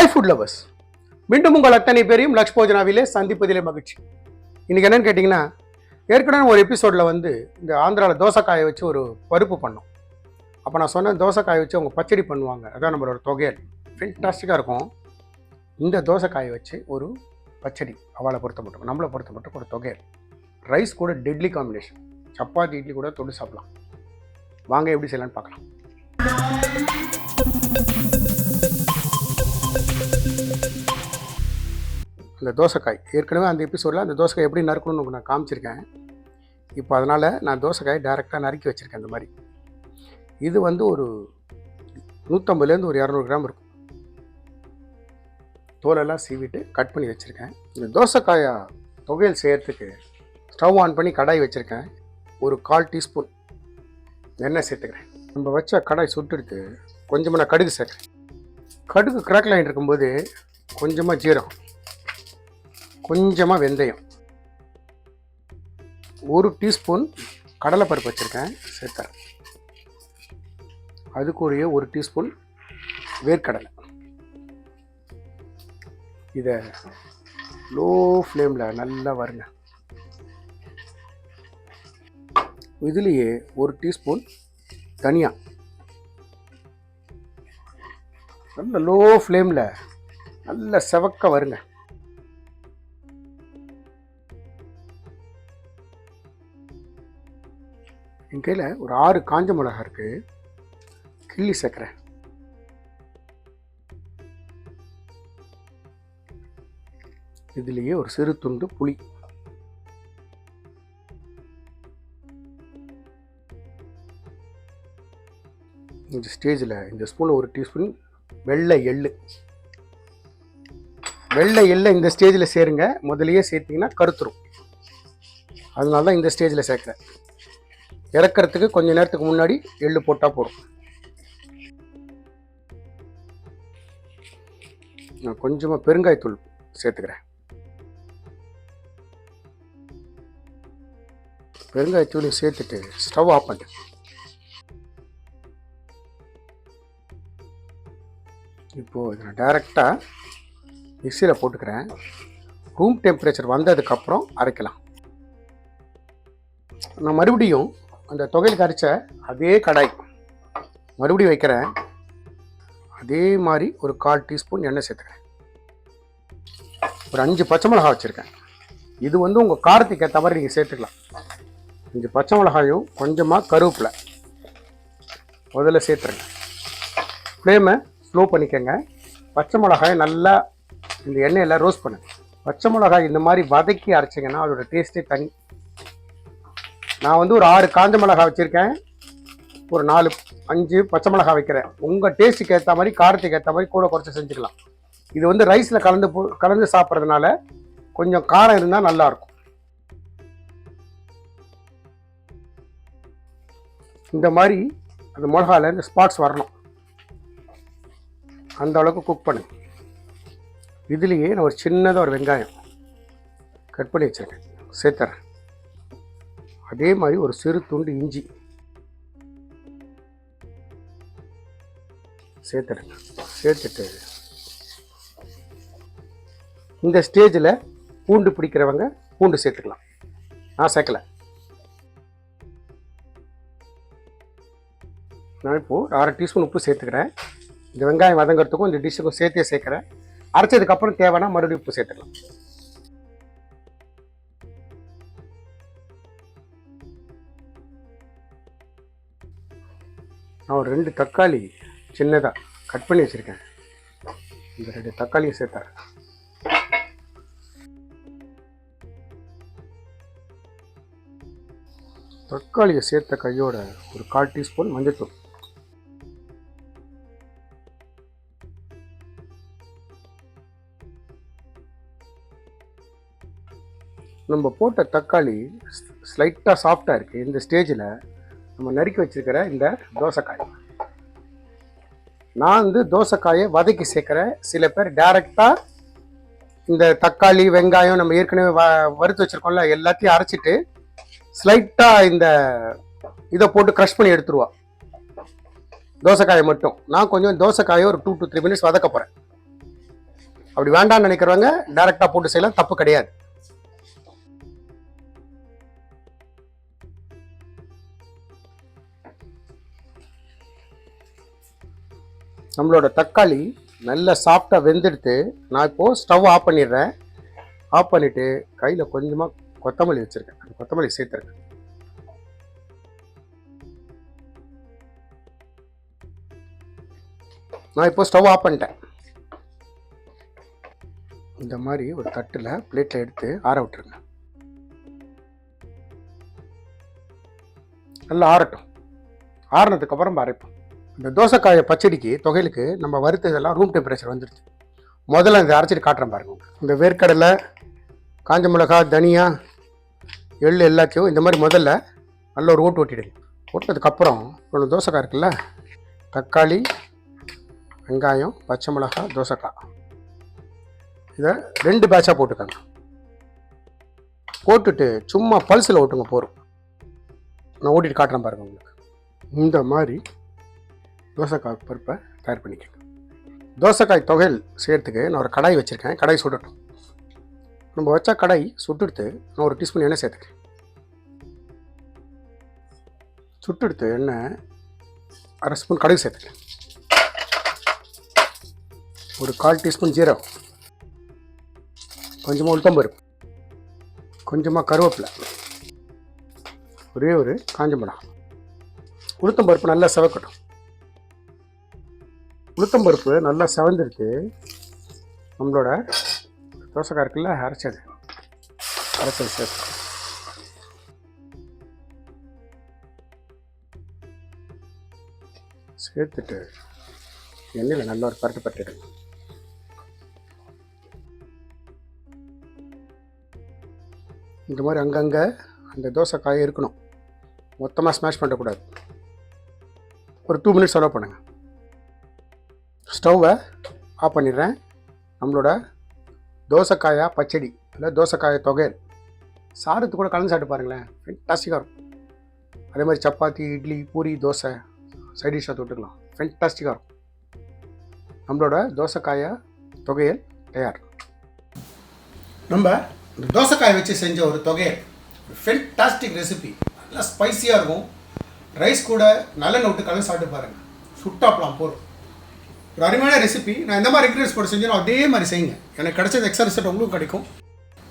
Hi food lovers, மீண்டும் உங்கள் அத்தனை பேரையும் லக்ஷ் போஜனாவிலே சந்திப்பதிலே மகிழ்ச்சி. இன்னைக்கு என்னன்னு கேட்டிங்கன்னா, ஏற்கனவே ஒரு எபிசோடில் இந்த ஆந்திராவில் தோசைக்காயை வச்சு ஒரு பருப்பு பண்ணோம். அப்போ நான் சொன்ன தோசைக்காயை வச்சு அவங்க பச்சடி பண்ணுவாங்க, அதான் நம்மளோட தொகையல் ஃபென்டாஸ்டிக்காக இருக்கும். இந்த தோசைக்காயை வச்சு ஒரு பச்சடி அவளை பொறுத்த மட்டும், நம்மளை பொறுத்த மட்டும் ஒரு தொகையல். ரைஸ் கூட டெட்லி காம்பினேஷன், சப்பாத்தி இட்லி கூட தொட்டு சாப்பிடலாம். வாங்க எப்படி செய்யலான்னு பார்க்கலாம். அந்த தோசைக்காய் ஏற்கனவே அந்த எபிசோடில் அந்த தோசைக்காய் எப்படி நறுக்கணும்னு நான் காமிச்சிருக்கேன். இப்போ அதனால் நான் தோசைக்காய் டைரெக்டாக நறுக்கி வச்சுருக்கேன். இந்த மாதிரி இது ஒரு 150லேருந்து ஒரு 200 கிராம் இருக்கும். தோலெல்லாம் சீவிட்டு கட் பண்ணி வச்சுருக்கேன். இந்த தோசைக்காயை தொகையல் செய்யறதுக்கு ஸ்டவ் ஆன் பண்ணி கடாய் வச்சுருக்கேன். ஒரு 1/4 டீஸ்பூன் எண்ணெய் சேர்த்துக்கிறேன். நம்ம வச்ச கடாய் சுட்டுடுத்து கொஞ்சமாக நான் கடுகு சேர்க்குறேன். கடுகு கிராக்கில் ஆகிட்டு இருக்கும்போது கொஞ்சமாக ஜீரகம், கொஞ்சமாக வெந்தயம், 1 டீஸ்பூன் கடலைப்பருப்பு வச்சுருக்கேன் சேர்த்தேன். அது கூடயே 1 டீஸ்பூன் வேர்க்கடலை. இதை லோ ஃப்ளேமில் நல்லா வருங்க. இதுலேயே 1 டீஸ்பூன் தனியா நல்ல லோ ஃப்ளேமில் நல்ல செவக்க வருங்க. என் கையில் ஒரு 6 காஞ்ச மிளகா இருக்குது, கிள்ளி சேர்க்குறேன். இதுலேயே ஒரு சிறு துண்டு புளி, இந்த ஸ்டேஜில் இந்த ஸ்பூனில் 1 டீஸ்பூன் வெள்ளை எள்ளு. வெள்ளை எள்ளை இந்த ஸ்டேஜில் சேருங்க, முதலையே சேர்த்திங்கன்னா கருத்துரும். அதனால தான் இந்த ஸ்டேஜில் சேர்க்குறேன். இறக்கிறதுக்கு கொஞ்சம் நேரத்துக்கு முன்னாடி எள்ளு போட்டால் போதும். நான் கொஞ்சமாக பெருங்காயத்தூள் சேர்த்துக்கிறேன். பெருங்காயத்தூளையும் சேர்த்துட்டு ஸ்டவ் ஆஃப் பண்ணு. இப்போது இதை நான் டைரெக்டாக மிக்சியில் போட்டுக்கிறேன். ரூம் டெம்பரேச்சர் வந்ததுக்கப்புறம் அரைக்கலாம். நான் மறுபடியும் அந்த தொகையில் கரைச்ச அதே கடாய் மறுபடியும் வைக்கிறேன். அதே மாதிரி ஒரு 1/4 டீஸ்பூன் எண்ணெய் சேர்த்துக்கிறேன். ஒரு 5 பச்சை மிளகாய் வச்சுருக்கேன். இது உங்கள் காரத்துக்கு ஏற்ற மாதிரி நீங்கள் சேர்த்துக்கலாம். 5 பச்சை மிளகாயும் கொஞ்சமாக கருவேப்பிலை முதல்ல சேர்த்துருங்க. ஃப்ளேமை ஸ்லோ பண்ணிக்கோங்க. பச்சை மிளகாயை நல்லா இந்த எண்ணெயில் ரோஸ்ட் பண்ணுங்க. பச்சை மிளகாய் இந்த மாதிரி வதக்கி அரைச்சிங்கன்னா அதோட டேஸ்ட்டே தனி. நான் ஒரு 6 காஞ்ச மிளகாய் வச்சுருக்கேன், ஒரு 4-5 பச்சை மிளகாய் வைக்கிறேன். உங்கள் டேஸ்ட்டுக்கு ஏற்ற மாதிரி காரத்துக்கு ஏற்ற மாதிரி கூட குறைச்சி செஞ்சுக்கலாம். இது ரைஸில் கலந்து சாப்பிட்றதுனால கொஞ்சம் காரம் இருந்தால் நல்லாயிருக்கும். இந்த மாதிரி அந்த மிளகாயில் இந்த ஸ்பாட்ஸ் வரணும், அந்த அளவுக்கு குக் பண்ணு. இதுலேயே நான் ஒரு சின்னதாக ஒரு வெங்காயம் கட் பண்ணி வச்சுருக்கேன், சேர்த்துறேன். அதே மாதிரி ஒரு சிறு துண்டு இஞ்சி சேர்த்துடுங்க. சேர்த்துட்டு இந்த ஸ்டேஜில் பூண்டு பிடிக்கிறவங்க பூண்டு சேர்த்துக்கலாம். நான் சேர்க்கலை. நான் இப்போது 1/2 டீஸ்பூன் உப்பு சேர்த்துக்கிறேன். இந்த வெங்காயம் வதங்கிறதுக்கும் இந்த டிஷ்ஷுக்கும் சேர்த்தே சேர்க்குறேன். அரைச்சதுக்கப்புறம் தேவைன்னா மறுபடியும் உப்பு சேர்த்துக்கலாம். நான் ஒரு 2 தக்காளி சின்னதாக கட் பண்ணி வச்சுருக்கேன். இந்த 2 தக்காளியை சேர்த்தார். தக்காளியை சேர்த்த கையோட ஒரு 1/4 டீஸ்பூன் மஞ்சள்தூள், நம்ம போட்ட தக்காளி ஸ்லைட்டாக சாஃப்டாக இருக்குது. இந்த ஸ்டேஜில் நம்ம நறுக்கி வச்சுருக்கிற இந்த தோசைக்காய், நான் தோசைக்காயை வதக்கி சேர்க்குறேன். சில பேர் டைரெக்டாக இந்த தக்காளி வெங்காயம் நம்ம ஏற்கனவே வறுத்து வச்சுருக்கோம்ல எல்லாத்தையும் அரைச்சிட்டு ஸ்லைட்டாக இந்த இதை போட்டு க்ரஷ் பண்ணி எடுத்துருவா தோசைக்காயை மட்டும். நான் கொஞ்சம் தோசைக்காயை ஒரு 2 to 3 மினிட்ஸ் வதக்க போகிறேன். அப்படி வேண்டாம்னு நினைக்கிறவங்க டைரெக்டாக போட்டு செய்யலாம், தப்பு கிடையாது. நம்மளோட தக்காளி நல்லா சாஃப்டாக வெந்துடுத்து. நான் இப்போது ஸ்டவ் ஆஃப் பண்ணிடுறேன். ஆஃப் பண்ணிவிட்டு கையில் கொஞ்சமாக கொத்தமல்லி வச்சுருக்கேன். அந்த கொத்தமல்லி சேர்த்துருக்கேன். நான் இப்போ ஸ்டவ் ஆஃப் பண்ணிட்டேன். இந்த மாதிரி ஒரு தட்டில் பிளேட்டில் எடுத்து ஆற விட்டுருங்க. நல்லா ஆறட்டும். ஆறினதுக்கப்புறம் அரைப்போம். இந்த தோசைக்காயை பச்சடிக்கு தொகையிலுக்கு நம்ம வறுத்ததெல்லாம் ரூம் டெம்பரேச்சர் வந்துடுச்சு. முதல்ல இந்த அரைச்சிட்டு காட்டுறேன் பாருங்க. இந்த வேர்க்கடலை, காஞ்ச மிளகா, தனியா, எள் எல்லாத்தையும் இந்த மாதிரி முதல்ல நல்ல ஒரு ஓட்டு ஓட்டிடுங்க. ஓட்டினதுக்கப்புறம் ஒரு தோசைக்காய் இருக்குல்ல, தக்காளி, வெங்காயம், பச்சை மிளகா, தோசைக்காய் இதை 2 பேட்சாக போட்டுக்கோங்க. போட்டுட்டு சும்மா பல்ஸில் ஓட்டுங்க போகிறோம். நான் ஓட்டிட்டு காட்டுறேன் பாருங்கள் உங்களுக்கு. இந்த மாதிரி தோசைக்காய் பருப்பை தயார் பண்ணிக்கோங்க. தோசைக்காய் தொகையில் செய்கிறதுக்கு நான் ஒரு கடாய் வச்சுருக்கேன். கடாய் சுடட்டும். நம்ம வச்சா கடாய் சுட்டுடுத்து நான் ஒரு டீஸ்பூன் எண்ணெய் சேர்த்துக்கேன். சுட்டுடுத்து எண்ணெய் 1/2 ஸ்பூன் கடுகு சேர்த்துக்கேன். ஒரு 1/4 டீஸ்பூன் ஜீரகம், கொஞ்சமாக உளுத்தம்பருப்பு, கொஞ்சமாக கருவேப்பிலை, ஒரே ஒரு காஞ்ச மிளகாய். உளுத்தம்பருப்பு நல்லா செவக்கட்டும். உளுத்தம்பருப்பு நல்லா செவந்துருக்கு. நம்மளோட தோசைக்காய் இருக்குல்ல, அரைச்சது சேர்த்து சேர்த்துட்டு எண்ணெயில் நல்லா ஒரு பரட்டு பரட்டிடுங்க. இந்த மாதிரி அங்கங்கே அந்த தோசைக்காய் இருக்கணும். மொத்தமாக ஸ்மாஷ் பண்ணக்கூடாது. ஒரு 2 மினிட்ஸ் அலோவ் பண்ணுங்கள். ஸ்டவ்வை ஆஃப் பண்ணிடுறேன். நம்மளோட தோசைக்காயா பச்சடி இல்லை தோசைக்காய தொகையல் சாதத்து கூட கலந்து சாப்பிட்டு பாருங்களேன், ஃபென்டாஸ்டிக்காக இருக்கும். அதே மாதிரி சப்பாத்தி, இட்லி, பூரி, தோசை சைட் டிஷ்ஷாக தொட்டுக்கலாம். ஃபென்டாஸ்டிக்காக இருக்கும். நம்மளோட தோசைக்காய தொகையல் தயார். நம்ம இந்த தோசைக்காயை வச்சு செஞ்ச ஒரு தொகையல் ஃபென்டாஸ்டிக் ரெசிபி. நல்லா ஸ்பைஸியாக இருக்கும். ரைஸ் கூட நல்லெண்ணெய் விட்டு கலந்து சாப்பிட்டு பாருங்கள், சுட்டாப்பலாம் போகிறோம். ஒரு அருமையான ரெசிபி. நான் இந்த மாதிரி இன்க்ரீடியன்ஸ் போட்டு செஞ்சேன், அதே மாதிரி செய்யுங்க. எனக்கு கிடைச்சது எக்ஸ்ட்ரா ரிசல்ட் உங்களுக்கு கிடைக்கும்.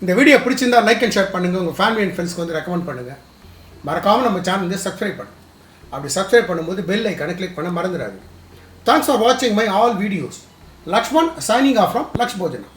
இந்த வீடியோ பிடிச்சிருந்தால் லைக் அண்ட் ஷேர் பண்ணுங்கள். உங்கள் ஃபேமிலி அண்ட் ஃப்ரெண்ட்ஸ்க்கு வந்து ரெக்கமெண்ட் பண்ணுங்கள். மறக்காமல் நம்ம சேனல் வந்து சப்ஸ்கிரைப் பண்ணுங்கள். அப்படி சப்ஸ்கிரைப் பண்ணும்போது பெல் ஐக்கானை கிளிக் பண்ண மறந்துடாது. தேங்க்ஸ் ஃபார் வாட்சிங் my all videos. Lakshman signing off from Laksh Yojana.